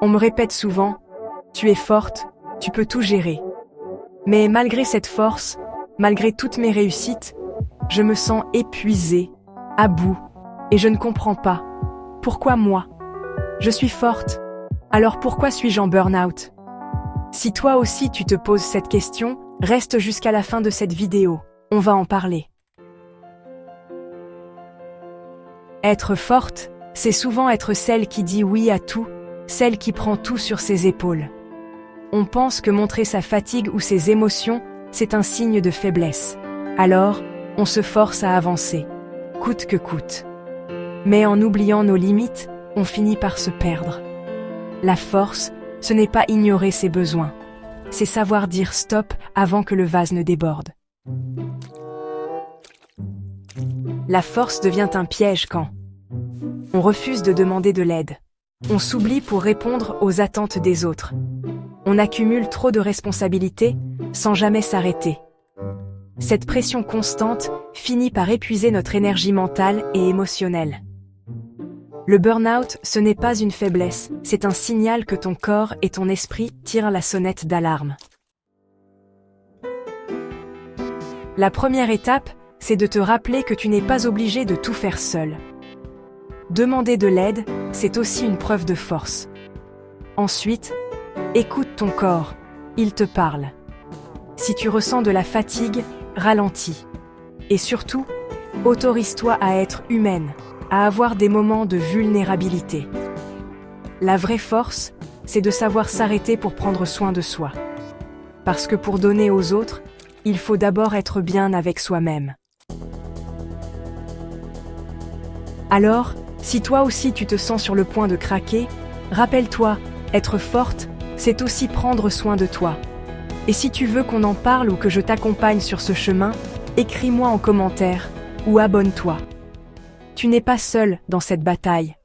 On me répète souvent, tu es forte, tu peux tout gérer. Mais malgré cette force, malgré toutes mes réussites, je me sens épuisée, à bout, et je ne comprends pas. Pourquoi moi? Je suis forte. Alors pourquoi suis-je en burn-out? Si toi aussi tu te poses cette question, reste jusqu'à la fin de cette vidéo. On va en parler. Être forte, c'est souvent être celle qui dit oui à tout, celle qui prend tout sur ses épaules. On pense que montrer sa fatigue ou ses émotions, c'est un signe de faiblesse. Alors, on se force à avancer, coûte que coûte. Mais en oubliant nos limites, on finit par se perdre. La force, ce n'est pas ignorer ses besoins. C'est savoir dire stop avant que le vase ne déborde. La force devient un piège quand on refuse de demander de l'aide. On s'oublie pour répondre aux attentes des autres. On accumule trop de responsabilités sans jamais s'arrêter. Cette pression constante finit par épuiser notre énergie mentale et émotionnelle. Le burn-out, ce n'est pas une faiblesse, c'est un signal que ton corps et ton esprit tirent la sonnette d'alarme. La première étape, c'est de te rappeler que tu n'es pas obligé de tout faire seul. Demander de l'aide, c'est aussi une preuve de force. Ensuite, écoute ton corps, il te parle. Si tu ressens de la fatigue, ralentis. Et surtout, autorise-toi à être humaine, à avoir des moments de vulnérabilité. La vraie force, c'est de savoir s'arrêter pour prendre soin de soi. Parce que pour donner aux autres, il faut d'abord être bien avec soi-même. Alors, si toi aussi tu te sens sur le point de craquer, rappelle-toi, être forte, c'est aussi prendre soin de toi. Et si tu veux qu'on en parle ou que je t'accompagne sur ce chemin, écris-moi en commentaire ou abonne-toi. Tu n'es pas seul dans cette bataille.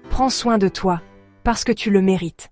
Prends soin de toi, parce que tu le mérites.